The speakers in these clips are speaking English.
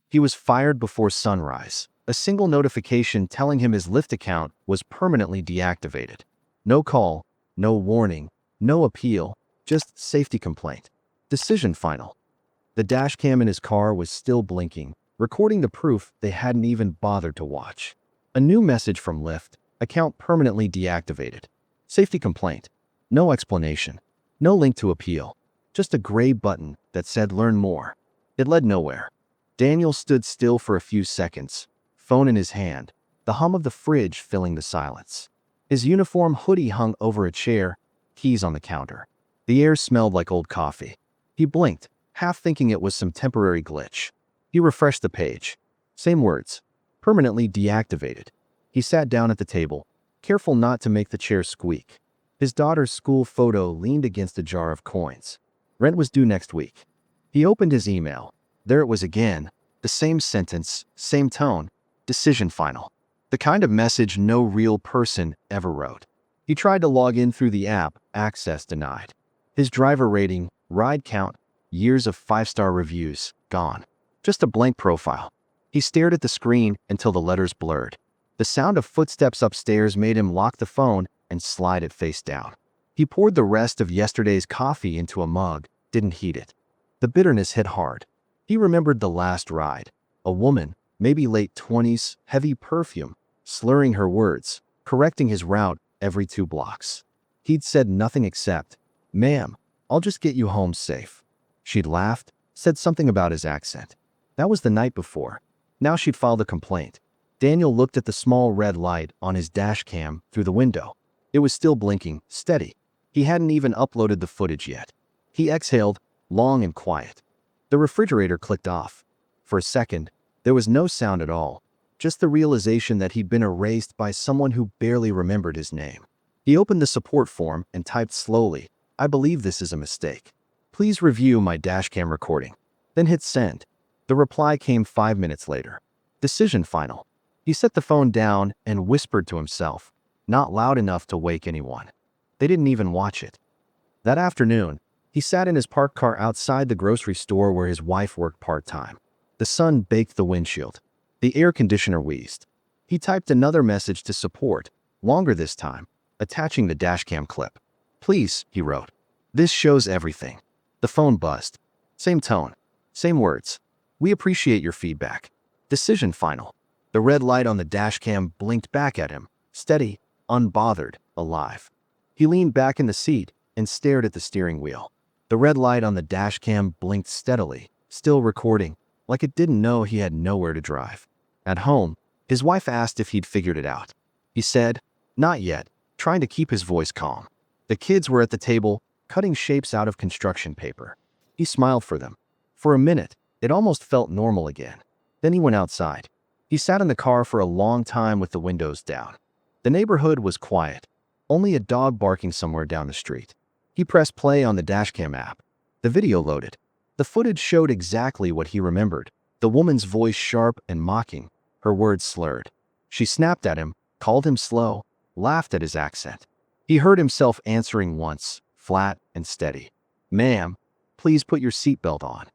He was fired before sunrise. A single notification telling him his Lyft account was permanently deactivated. No call, no warning, no appeal, just safety complaint. Decision final. The dashcam in his car was still blinking, recording the proof they hadn't even bothered to watch. A new message from Lyft, account permanently deactivated. Safety complaint. No explanation. No link to appeal. Just a gray button that said learn more. It led nowhere. Daniel stood still for a few seconds, phone in his hand, the hum of the fridge filling the silence. His uniform hoodie hung over a chair, keys on the counter. The air smelled like old coffee. He blinked, half thinking it was some temporary glitch. He refreshed the page. Same words. Permanently deactivated. He sat down at the table, careful not to make the chair squeak. His daughter's school photo leaned against a jar of coins. Rent was due next week. He opened his email. There it was again. The same sentence, same tone. Decision final. The kind of message no real person ever wrote. He tried to log in through the app, access denied. His driver rating, ride count, years of 5-star reviews, gone. Just a blank profile. He stared at the screen until the letters blurred. The sound of footsteps upstairs made him lock the phone and slide it face down. He poured the rest of yesterday's coffee into a mug, didn't heat it. The bitterness hit hard. He remembered the last ride. A woman, maybe late 20s, heavy perfume, slurring her words, correcting his route every 2 blocks. He'd said nothing except, "Ma'am, I'll just get you home safe." She'd laughed, said something about his accent. That was the night before. Now she'd filed a complaint. Daniel looked at the small red light on his dash cam through the window. It was still blinking, steady. He hadn't even uploaded the footage yet. He exhaled, long and quiet. The refrigerator clicked off. For a second, there was no sound at all, just the realization that he'd been erased by someone who barely remembered his name. He opened the support form and typed slowly, "I believe this is a mistake. Please review my dashcam recording." Then hit send. The reply came 5 minutes later. Decision final. He set the phone down and whispered to himself, not loud enough to wake anyone. They didn't even watch it. That afternoon, he sat in his parked car outside the grocery store where his wife worked part-time. The sun baked the windshield. The air conditioner wheezed. He typed another message to support, longer this time, attaching the dashcam clip. "Please," he wrote. "This shows everything." The phone buzzed. Same tone. Same words. "We appreciate your feedback. Decision final." The red light on the dashcam blinked back at him, steady, unbothered, alive. He leaned back in the seat and stared at the steering wheel. The red light on the dashcam blinked steadily, still recording, like it didn't know he had nowhere to drive. At home, his wife asked if he'd figured it out. He said, "Not yet," trying to keep his voice calm. The kids were at the table, cutting shapes out of construction paper. He smiled for them. For a minute, it almost felt normal again. Then he went outside. He sat in the car for a long time with the windows down. The neighborhood was quiet, only a dog barking somewhere down the street. He pressed play on the dashcam app. The video loaded. The footage showed exactly what he remembered. The woman's voice sharp and mocking, her words slurred. She snapped at him, called him slow, laughed at his accent. He heard himself answering once, flat and steady. "Ma'am, please put your seatbelt on."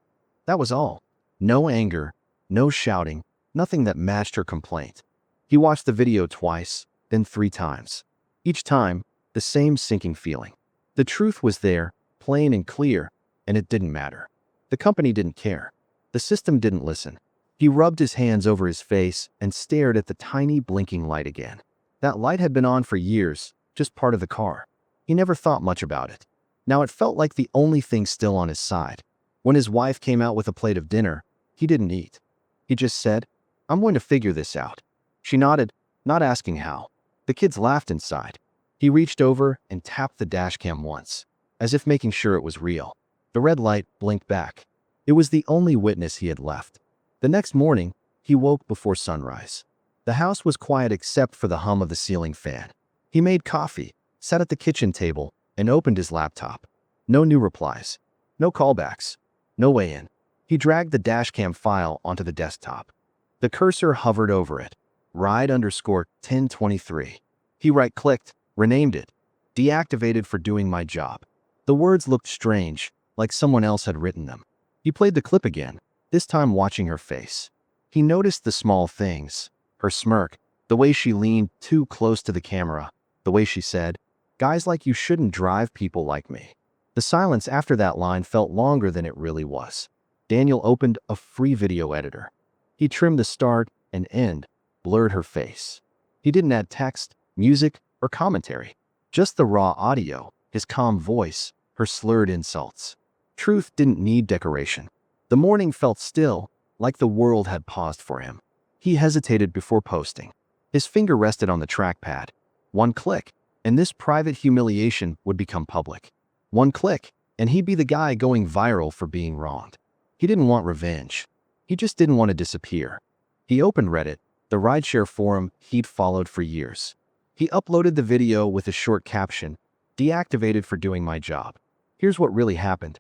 That was all. No anger, no shouting, nothing that matched her complaint. He watched the video twice, then 3 times. Each time, the same sinking feeling. The truth was there, plain and clear, and it didn't matter. The company didn't care. The system didn't listen. He rubbed his hands over his face and stared at the tiny blinking light again. That light had been on for years, just part of the car. He never thought much about it. Now it felt like the only thing still on his side. When his wife came out with a plate of dinner, he didn't eat. He just said, "I'm going to figure this out." She nodded, not asking how. The kids laughed inside. He reached over and tapped the dashcam once, as if making sure it was real. The red light blinked back. It was the only witness he had left. The next morning, he woke before sunrise. The house was quiet except for the hum of the ceiling fan. He made coffee, sat at the kitchen table, and opened his laptop. No new replies. No callbacks. No way in. He dragged the dashcam file onto the desktop. The cursor hovered over it. Ride_1023. He right-clicked, renamed it. Deactivated for doing my job. The words looked strange, like someone else had written them. He played the clip again, this time watching her face. He noticed the small things, her smirk, the way she leaned too close to the camera, the way she said, "Guys like you shouldn't drive people like me." The silence after that line felt longer than it really was. Daniel opened a free video editor. He trimmed the start and end, blurred her face. He didn't add text, music, or commentary. Just the raw audio, his calm voice, her slurred insults. Truth didn't need decoration. The morning felt still, like the world had paused for him. He hesitated before posting. His finger rested on the trackpad. One click, and this private humiliation would become public. One click, and he'd be the guy going viral for being wronged. He didn't want revenge. He just didn't want to disappear. He opened Reddit, the rideshare forum he'd followed for years. He uploaded the video with a short caption, "Deactivated for doing my job. Here's what really happened."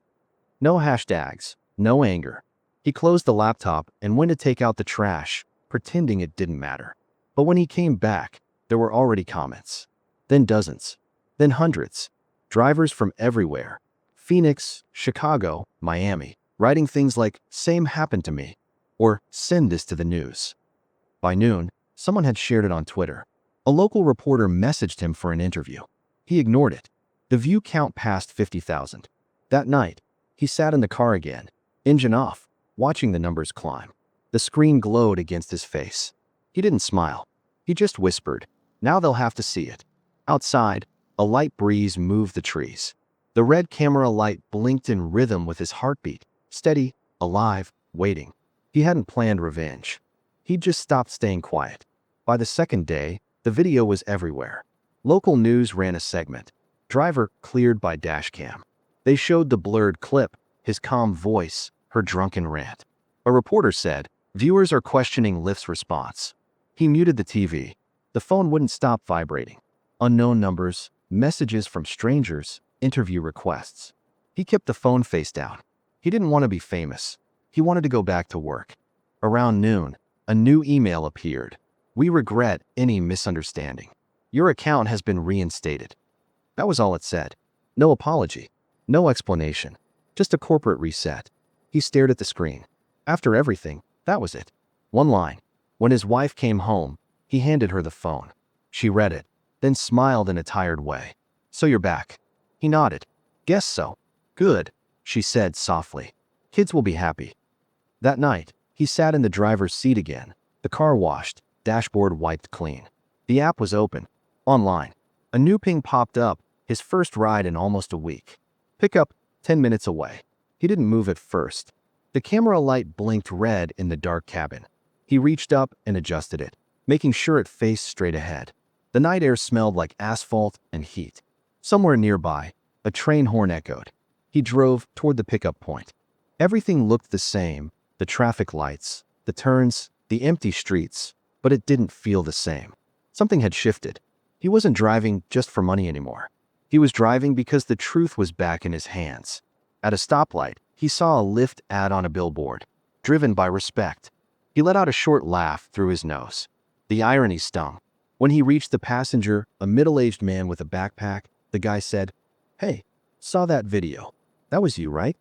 No hashtags, no anger. He closed the laptop and went to take out the trash, pretending it didn't matter. But when he came back, there were already comments. Then dozens. Then hundreds. Drivers from everywhere. Phoenix, Chicago, Miami, writing things like, "Same happened to me," or "Send this to the news." By noon, someone had shared it on Twitter. A local reporter messaged him for an interview. He ignored it. The view count passed 50,000. That night, he sat in the car again, engine off, watching the numbers climb. The screen glowed against his face. He didn't smile. He just whispered, "Now they'll have to see it." Outside, a light breeze moved the trees. The red camera light blinked in rhythm with his heartbeat, steady, alive, waiting. He hadn't planned revenge. He'd just stopped staying quiet. By the second day, the video was everywhere. Local news ran a segment. Driver cleared by dashcam. They showed the blurred clip, his calm voice, her drunken rant. A reporter said, "Viewers are questioning Lyft's response." He muted the TV. The phone wouldn't stop vibrating. Unknown numbers, messages from strangers, interview requests. He kept the phone face down. He didn't want to be famous. He wanted to go back to work. Around noon, a new email appeared. "We regret any misunderstanding. Your account has been reinstated." That was all it said. No apology. No explanation. Just a corporate reset. He stared at the screen. After everything, that was it. One line. When his wife came home, he handed her the phone. She read it, then smiled in a tired way. "So you're back." He nodded. "Guess so." "Good," she said softly. "Kids will be happy." That night, he sat in the driver's seat again. The car washed, dashboard wiped clean. The app was open. Online. A new ping popped up, his first ride in almost a week. Pickup, 10 minutes away. He didn't move at first. The camera light blinked red in the dark cabin. He reached up and adjusted it, making sure it faced straight ahead. The night air smelled like asphalt and heat. Somewhere nearby, a train horn echoed. He drove toward the pickup point. Everything looked the same, the traffic lights, the turns, the empty streets, but it didn't feel the same. Something had shifted. He wasn't driving just for money anymore. He was driving because the truth was back in his hands. At a stoplight, he saw a Lyft ad on a billboard, "Driven by respect." He let out a short laugh through his nose. The irony stung. When he reached the passenger, a middle-aged man with a backpack, the guy said, "Hey, saw that video. That was you, right?"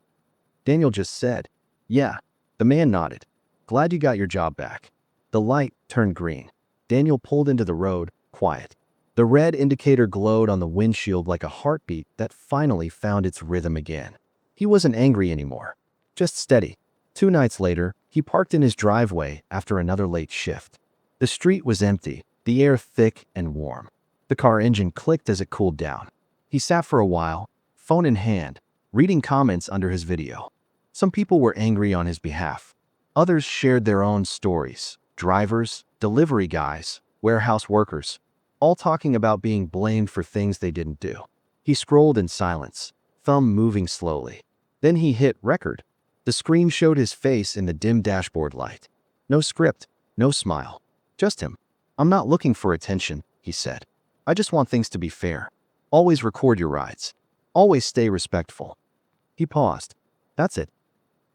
Daniel just said, "Yeah." The man nodded. "Glad you got your job back." The light turned green. Daniel pulled into the road, quiet. The red indicator glowed on the windshield like a heartbeat that finally found its rhythm again. He wasn't angry anymore, just steady. 2 nights later, he parked in his driveway after another late shift. The street was empty, the air thick and warm. The car engine clicked as it cooled down. He sat for a while, phone in hand, reading comments under his video. Some people were angry on his behalf. Others shared their own stories. Drivers, delivery guys, warehouse workers, all talking about being blamed for things they didn't do. He scrolled in silence, thumb moving slowly. Then he hit record. The screen showed his face in the dim dashboard light. No script, no smile. Just him. "I'm not looking for attention," he said. "I just want things to be fair. Always record your rides. Always stay respectful." He paused. That's it.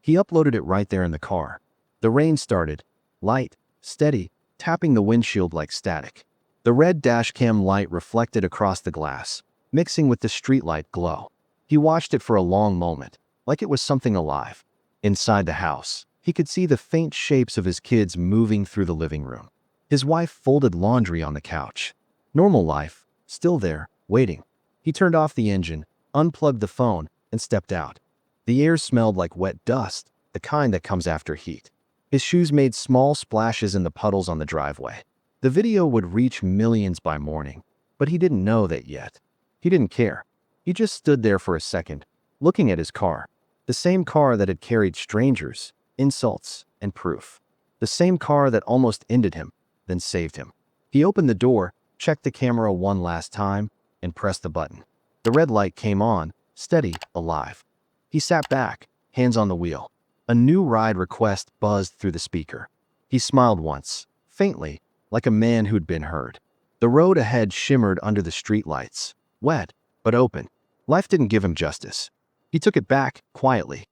He uploaded it right there in the car. The rain started, light, steady, tapping the windshield like static. The red dashcam light reflected across the glass, mixing with the streetlight glow. He watched it for a long moment, like it was something alive. Inside the house, He could see the faint shapes of his kids moving through the living room. His wife folded laundry on the couch. Normal life, still there, waiting. He turned off the engine, unplugged the phone, and stepped out. The air smelled like wet dust, the kind that comes after heat. His shoes made small splashes in the puddles on the driveway. The video would reach millions by morning, but he didn't know that yet. He didn't care. He just stood there for a second, looking at his car. The same car that had carried strangers, insults, and proof. The same car that almost ended him, then saved him. He opened the door, checked the camera one last time, and pressed the button. The red light came on, steady, alive. He sat back, hands on the wheel. A new ride request buzzed through the speaker. He smiled once, faintly, like a man who'd been heard. The road ahead shimmered under the streetlights, wet, but open. Life didn't give him justice. He took it back, quietly,